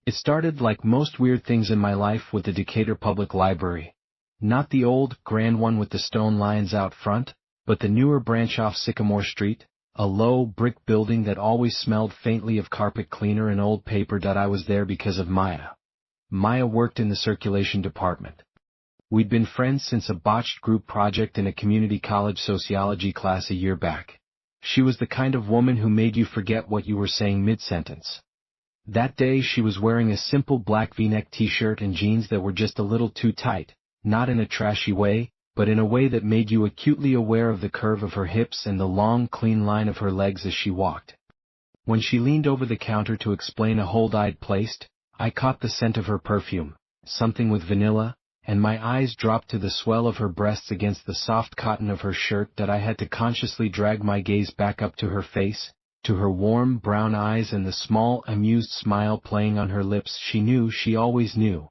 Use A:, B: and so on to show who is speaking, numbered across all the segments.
A: It started like most weird things in my life with the Decatur Public Library. Not the old, grand one with the stone lions out front, but the newer branch off Sycamore Street, a low, brick building that always smelled faintly of carpet cleaner and old paper. I was there because of Maya. Maya worked in the circulation department. We'd been friends since a botched group project in a community college sociology class a year back. She was the kind of woman who made you forget what you were saying mid-sentence. That day she was wearing a simple black V-neck t-shirt and jeans that were just a little too tight, not in a trashy way, but in a way that made you acutely aware of the curve of her hips and the long, clean line of her legs as she walked. When she leaned over the counter to explain a hold I'd placed, I caught the scent of her perfume, something with vanilla, and my eyes dropped to the swell of her breasts against the soft cotton of her shirt that I had to consciously drag my gaze back up to her face, to her warm brown eyes and the small, amused smile playing on her lips. She always knew.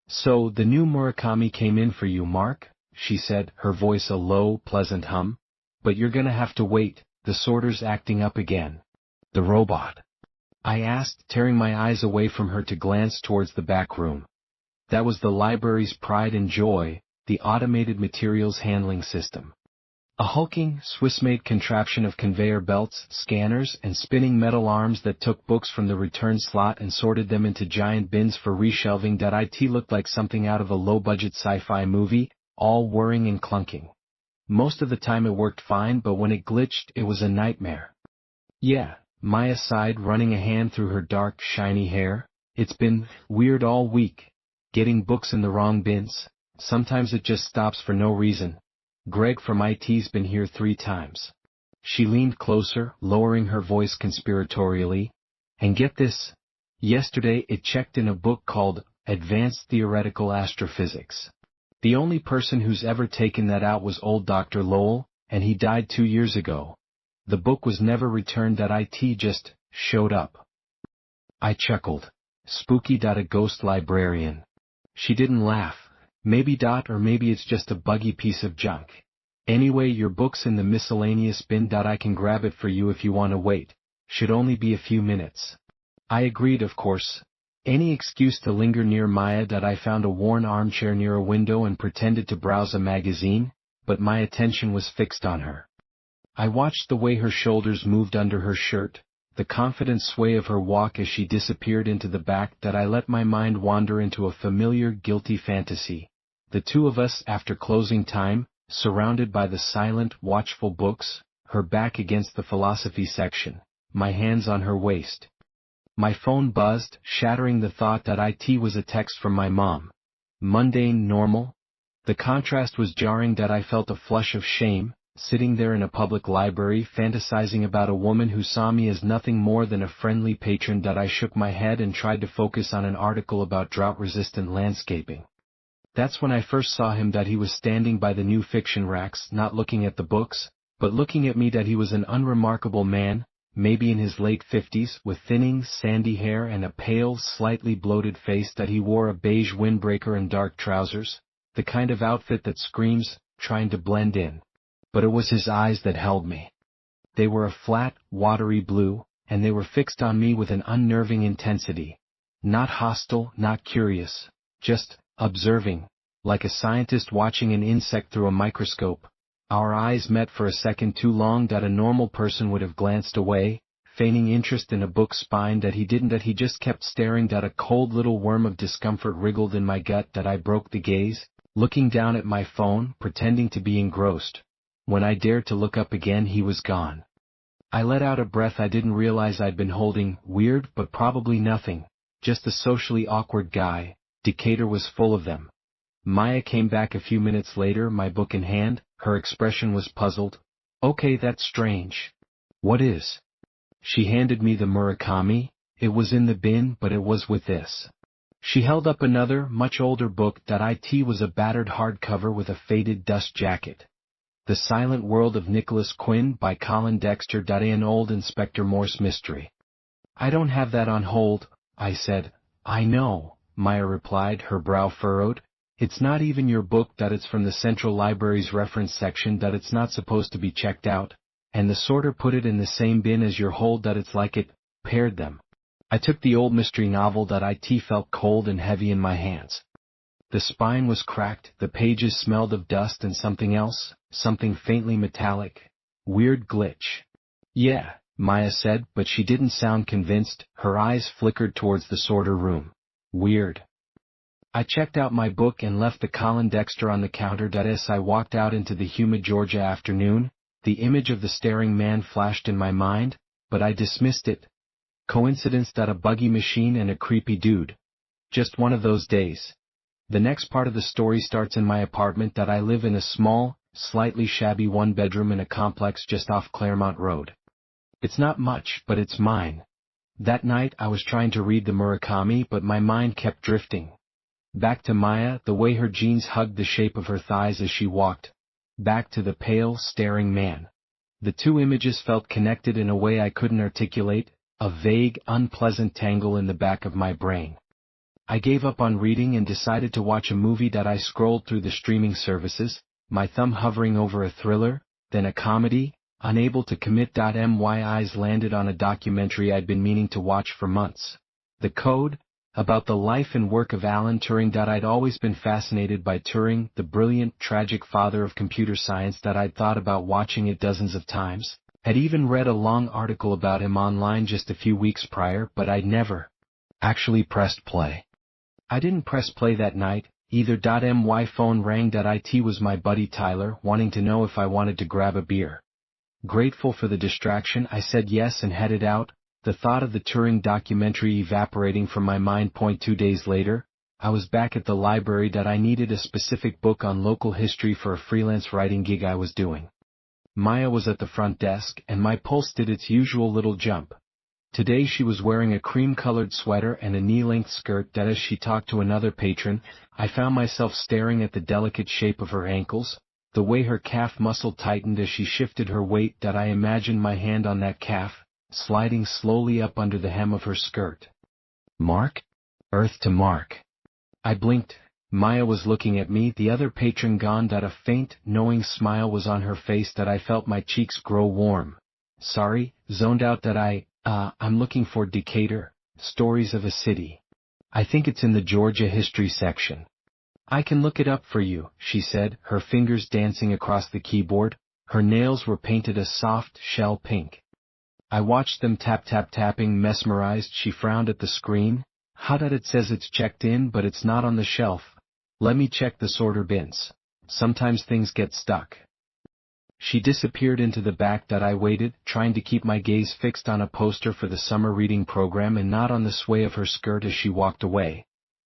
A: "So the new Murakami came in for you, Mark," she said, her voice a low, pleasant hum. "But you're gonna have to wait, the sorter's acting up again." "The robot?" I asked, tearing my eyes away from her to glance towards the back room. That was the library's pride and joy, the automated materials handling system. A hulking, Swiss-made contraption of conveyor belts, scanners, and spinning metal arms that took books from the return slot and sorted them into giant bins for reshelving. It looked like something out of a low-budget sci-fi movie, all whirring and clunking. Most of the time it worked fine, but when it glitched, it was a nightmare. "Yeah," Maya sighed, running a hand through her dark, shiny hair. "It's been weird all week. Getting books in the wrong bins. Sometimes it just stops for no reason. Greg from IT's been here 3 times. She leaned closer, lowering her voice conspiratorially. "And get this. Yesterday it checked in a book called Advanced Theoretical Astrophysics. The only person who's ever taken that out was old Dr. Lowell, and he died 2 years ago. The book was never returned. IT just showed up." I chuckled. "Spooky. A ghost librarian." She didn't laugh. "Maybe. Or maybe it's just a buggy piece of junk. Anyway, your book's in the miscellaneous bin. I can grab it for you if you want to wait. Should only be a few minutes." I agreed, of course. Any excuse to linger near Maya. I found a worn armchair near a window and pretended to browse a magazine, but my attention was fixed on her. I watched the way her shoulders moved under her shirt, the confident sway of her walk as she disappeared into the back. I let my mind wander into a familiar, guilty fantasy. The two of us after closing time, surrounded by the silent, watchful books, her back against the philosophy section, my hands on her waist. My phone buzzed, shattering the thought that it was a text from my mom. Mundane, normal. The contrast was jarring. I felt a flush of shame, sitting there in a public library fantasizing about a woman who saw me as nothing more than a friendly patron. I shook my head and tried to focus on an article about drought-resistant landscaping. That's when I first saw him. He was standing by the new fiction racks, not looking at the books, but looking at me. He was an unremarkable man, maybe in his late 50s, with thinning, sandy hair and a pale, slightly bloated face. He wore a beige windbreaker and dark trousers, the kind of outfit that screams, trying to blend in. But it was his eyes that held me. They were a flat, watery blue, and they were fixed on me with an unnerving intensity. Not hostile, not curious, just observing, like a scientist watching an insect through a microscope. Our eyes met for a second too long. A normal person would have glanced away, feigning interest in a book spine. He didn't. He just kept staring. A cold little worm of discomfort wriggled in my gut. I broke the gaze, looking down at my phone, pretending to be engrossed. When I dared to look up again, he was gone. I let out a breath. I didn't realize I'd been holding weird, but probably nothing, just a socially awkward guy. Decatur was full of them. Maya came back a few minutes later, my book in hand. Her expression was puzzled. "Okay, that's strange." "What is?" She handed me the Murakami. It was in the bin, but it was with this. She held up another, much older book. It was a battered hardcover with a faded dust jacket. The Silent World of Nicholas Quinn by Colin Dexter. An old Inspector Morse mystery. "I don't have that on hold," I said. "I know," Maya replied, her brow furrowed. "It's not even your book. It's from the Central Library's reference section. It's not supposed to be checked out, and the sorter put it in the same bin as your hold. It's like it paired them." I took the old mystery novel that it felt cold and heavy in my hands. The spine was cracked, the pages smelled of dust and something else, something faintly metallic. Weird glitch. Yeah, Maya said, but she didn't sound convinced. Her eyes flickered towards the sorter room. Weird. I checked out my book and left the Colin Dexter on the counter. As I walked out into the humid Georgia afternoon, the image of the staring man flashed in my mind, but I dismissed it. Coincidence that a buggy machine and a creepy dude. Just one of those days. The next part of the story starts in my apartment. I live in a small, slightly shabby one-bedroom in a complex just off Claremont Road. It's not much, but it's mine. That night I was trying to read the Murakami, but my mind kept drifting. Back to Maya, the way her jeans hugged the shape of her thighs as she walked. Back to the pale, staring man. The two images felt connected in a way I couldn't articulate, a vague, unpleasant tangle in the back of my brain. I gave up on reading and decided to watch a movie. I scrolled through the streaming services, my thumb hovering over a thriller, then a comedy. Unable to commit. My eyes landed on a documentary I'd been meaning to watch for months. The Code, about the life and work of Alan Turing. I'd always been fascinated by Turing, the brilliant, tragic father of computer science. I'd thought about watching it dozens of times, had even read a long article about him online just a few weeks prior, but I'd never actually pressed play. I didn't press play that night, either. My phone rang. It was my buddy Tyler, wanting to know if I wanted to grab a beer. Grateful for the distraction, I said yes and headed out, the thought of the Turing documentary evaporating from my mind. 2 days later, I was back at the library. I needed a specific book on local history for a freelance writing gig I was doing. Maya was at the front desk, and my pulse did its usual little jump. Today she was wearing a cream-colored sweater and a knee-length skirt. As she talked to another patron, I found myself staring at the delicate shape of her ankles, the way her calf muscle tightened as she shifted her weight. I imagined my hand on that calf, sliding slowly up under the hem of her skirt. Mark? Earth to Mark. I blinked. Maya was looking at me, the other patron gone. A faint, knowing smile was on her face. I felt my cheeks grow warm. Sorry, zoned out. I'm looking for Decatur, Stories of a City. I think it's in the Georgia history section. I can look it up for you, she said, her fingers dancing across the keyboard. Her nails were painted a soft shell pink. I watched them tapping. Mesmerized, she frowned at the screen. How that it says it's checked in, but it's not on the shelf. Let me check the sorter bins. Sometimes things get stuck. She disappeared into the back. I waited, trying to keep my gaze fixed on a poster for the summer reading program and not on the sway of her skirt as she walked away.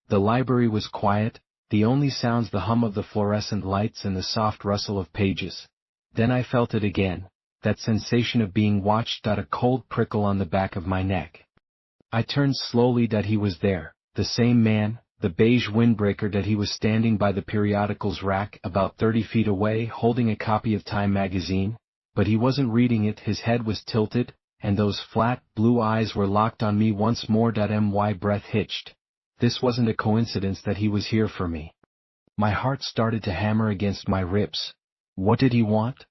A: The library was quiet. The only sounds the hum of the fluorescent lights and the soft rustle of pages. Then I felt it again, that sensation of being watched. A cold prickle on the back of my neck. I turned slowly. He was there, the same man, the beige windbreaker. He was standing by the periodicals rack about 30 feet away, holding a copy of Time magazine, but he wasn't reading it. His head was tilted, and those flat, blue eyes were locked on me once more. My breath hitched. This wasn't a coincidence that he was here for me. My heart started to hammer against my ribs. What did he want?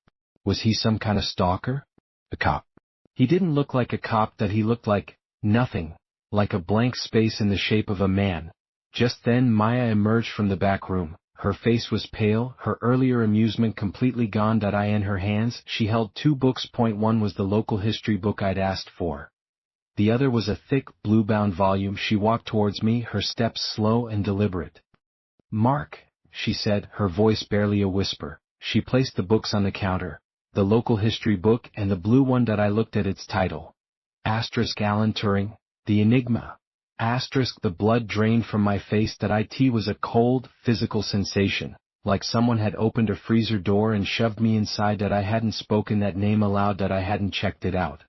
A: Was he some kind of stalker? A cop. He didn't look like a cop. He looked like nothing, like a blank space in the shape of a man. Just then Maya emerged from the back room. Her face was pale, her earlier amusement completely gone. In her hands she held 2 books. One was the local history book I'd asked for. The other was a thick, blue-bound volume. She walked towards me, her steps slow and deliberate. Mark, she said, her voice barely a whisper. She placed the books on the counter, the local history book and the blue one. I looked at its title. Alan Turing, The Enigma. The blood drained from my face. It was a cold, physical sensation, like someone had opened a freezer door and shoved me inside. I hadn't spoken that name aloud. I hadn't checked it out.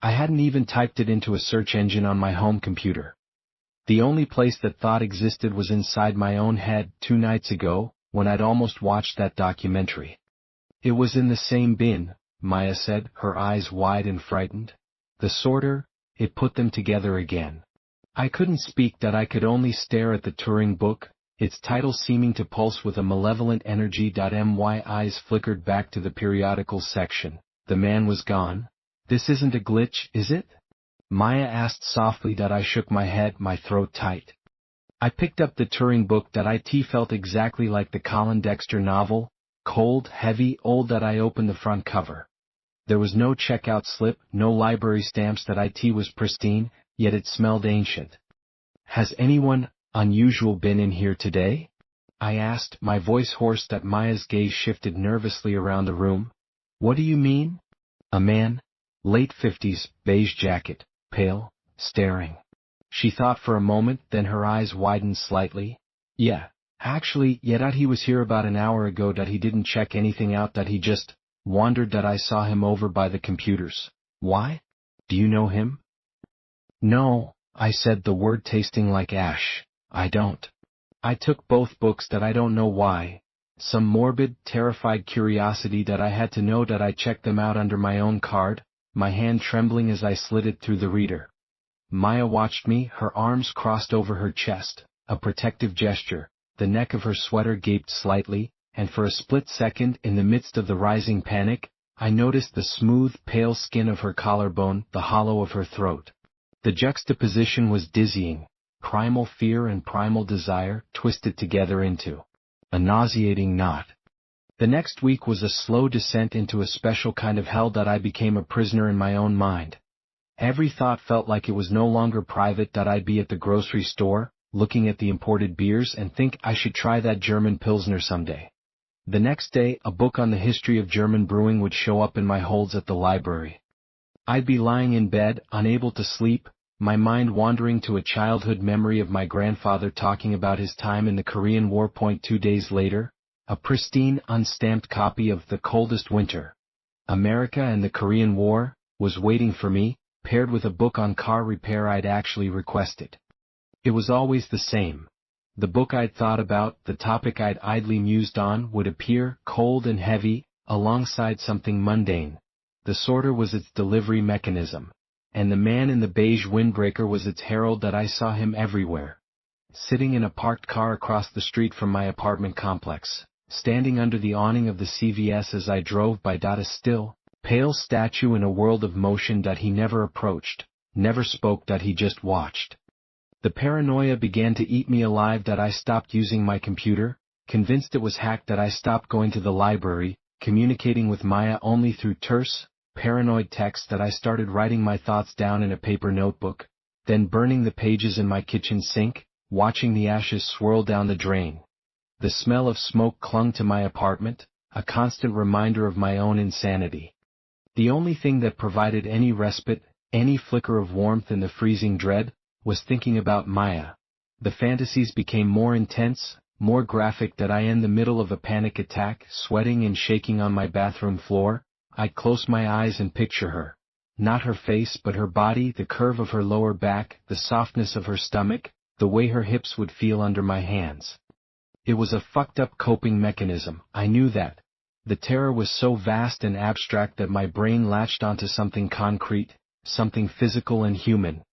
A: I hadn't even typed it into a search engine on my home computer. The only place that thought existed was inside my own head. 2 nights ago, when I'd almost watched that documentary. It was in the same bin, Maya said, her eyes wide and frightened. The sorter, it put them together again. I couldn't speak. I could only stare at the Turing book, its title seeming to pulse with a malevolent energy. My eyes flickered back to the periodicals section. The man was gone. This isn't a glitch, is it? Maya asked softly. That I shook my head, my throat tight. I picked up the Turing book. That it felt exactly like the Colin Dexter novel, cold, heavy, old. That I opened the front cover. There was no checkout slip, no library stamps. That it was pristine, yet it smelled ancient. Has anyone unusual been in here today? I asked, my voice hoarse. That Maya's gaze shifted nervously around the room. What do you mean? A man, late 50s, beige jacket, pale, staring. She thought for a moment, then her eyes widened slightly. Yeah, actually, yet he was here about an hour ago. That he didn't check anything out. That he just wandered. That I saw him over by the computers. Why? Do you know him? No, I said, the word tasting like ash. I don't. I took both books. That I don't know why. Some morbid, terrified curiosity. That I had to know. That I checked them out under my own card, my hand trembling as I slid it through the reader. Maya watched me, her arms crossed over her chest, a protective gesture. The neck of her sweater gaped slightly, and for a split second, in the midst of the rising panic, I noticed the smooth, pale skin of her collarbone, the hollow of her throat. The juxtaposition was dizzying. Primal fear and primal desire twisted together into a nauseating knot. The next week was a slow descent into a special kind of hell. That I became a prisoner in my own mind. Every thought felt like it was no longer private. That I'd be at the grocery store, looking at the imported beers and think I should try that German Pilsner someday. The next day, a book on the history of German brewing would show up in my holds at the library. I'd be lying in bed, unable to sleep, my mind wandering to a childhood memory of my grandfather talking about his time in the Korean War. 2 days later, a pristine, unstamped copy of The Coldest Winter, America and the Korean War, was waiting for me, paired with a book on car repair I'd actually requested. It was always the same. The book I'd thought about, the topic I'd idly mused on, would appear, cold and heavy, alongside something mundane. The sorter was its delivery mechanism, and the man in the beige windbreaker was its herald. That I saw him everywhere. Sitting in a parked car across the street from my apartment complex, standing under the awning of the CVS as I drove by. A still, pale statue in a world of motion. That he never approached, never spoke. That he just watched. The paranoia began to eat me alive. That I stopped using my computer, convinced it was hacked. That I stopped going to the library, communicating with Maya only through terse, paranoid text. That I started writing my thoughts down in a paper notebook, then burning the pages in my kitchen sink, watching the ashes swirl down the drain. The smell of smoke clung to my apartment, a constant reminder of my own insanity. The only thing that provided any respite, any flicker of warmth in the freezing dread, was thinking about Maya. The fantasies became more intense, more graphic. That I, in the middle of a panic attack, sweating and shaking on my bathroom floor, I'd close my eyes and picture her. Not her face but her body, the curve of her lower back, the softness of her stomach, the way her hips would feel under my hands. It was a fucked up coping mechanism, I knew that. The terror was so vast and abstract that my brain latched onto something concrete, something physical and human.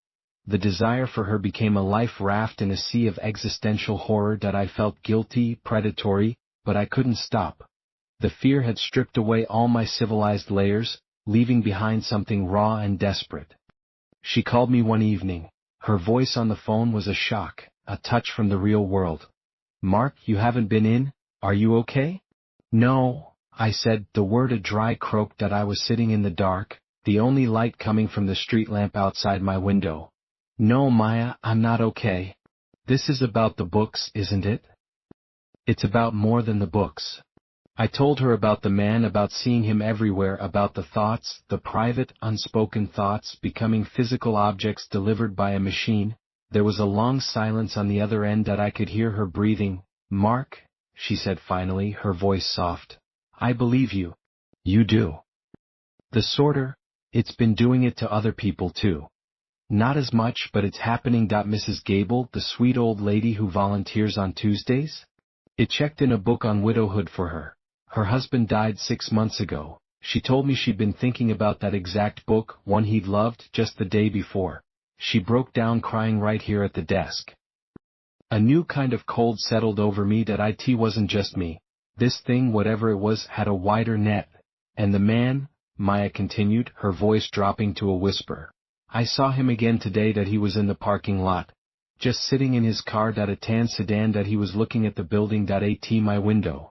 A: The desire for her became a life raft in a sea of existential horror. That I felt guilty, predatory, but I couldn't stop. The fear had stripped away all my civilized layers, leaving behind something raw and desperate. She called me one evening. Her voice on the phone was a shock, a touch from the real world. Mark, you haven't been in? Are you okay? No, I said, the word a dry croak. That I was sitting in the dark, the only light coming from the street lamp outside my window. No, Maya, I'm not okay. This is about the books, isn't it? It's about more than the books. I told her about the man, about seeing him everywhere, about the thoughts, the private, unspoken thoughts, becoming physical objects delivered by a machine. There was a long silence on the other end. That I could hear her breathing. Mark, she said finally, her voice soft. I believe you. You do. The sorter, it's been doing it to other people too. Not as much, but it's happening. Mrs. Gable, the sweet old lady who volunteers on Tuesdays? It checked in a book on widowhood for her. Her husband died 6 months ago. She told me she'd been thinking about that exact book, one he'd loved, just the day before. She broke down crying right here at the desk. A new kind of cold settled over me. That it wasn't just me. This thing, whatever it was, had a wider net. And the man, Maya continued, her voice dropping to a whisper. I saw him again today that he was in the parking lot. Just sitting in his car, a tan sedan, that he was looking at the building at my window.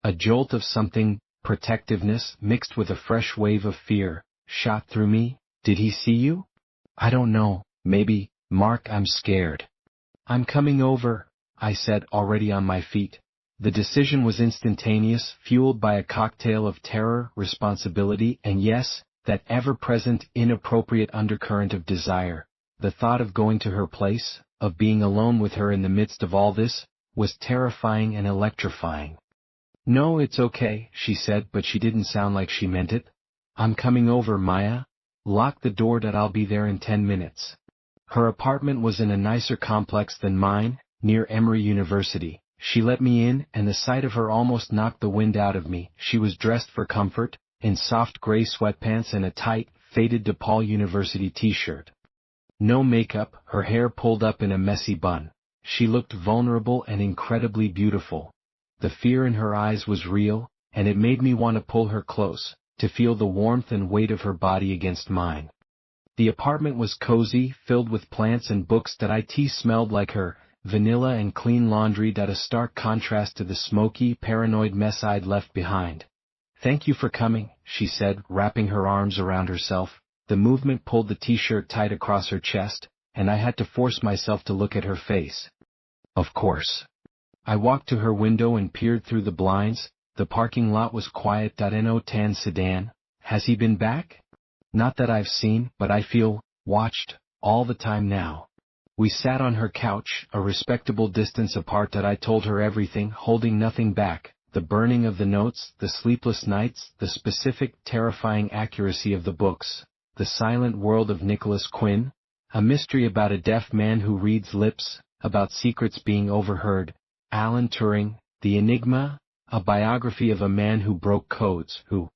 A: A jolt of something, protectiveness mixed with a fresh wave of fear, shot through me. Did he see you? I don't know, maybe. Mark, I'm scared. I'm coming over, I said, already on my feet. The decision was instantaneous, fueled by a cocktail of terror, responsibility, and yes, that ever-present, inappropriate undercurrent of desire. The thought of going to her place, of being alone with her in the midst of all this, was terrifying and electrifying. No, it's okay, she said, but she didn't sound like she meant it. I'm coming over, Maya. Lock the door, I'll be there in 10 minutes. Her apartment was in a nicer complex than mine, near Emory University. She let me in, and the sight of her almost knocked the wind out of me. She was dressed for comfort, in soft gray sweatpants and a tight, faded DePaul University t-shirt. No makeup, her hair pulled up in a messy bun. She looked vulnerable and incredibly beautiful. The fear in her eyes was real, and it made me want to pull her close, to feel the warmth and weight of her body against mine. The apartment was cozy, filled with plants and books that smelled like her, vanilla and clean laundry, a stark contrast to the smoky, paranoid mess I'd left behind. Thank you for coming, she said, wrapping her arms around herself. The movement pulled the t-shirt tight across her chest, and I had to force myself to look at her face. Of course. I walked to her window and peered through the blinds. The parking lot was quiet. No tan sedan. Has he been back? Not that I've seen, but I feel watched all the time now. We sat on her couch, a respectable distance apart. I told her everything, holding nothing back. The burning of the notes, the sleepless nights, the specific, terrifying accuracy of the books, the silent world of Nicholas Quinn, a mystery about a deaf man who reads lips, about secrets being overheard, Alan Turing, the enigma, a biography of a man who broke codes, who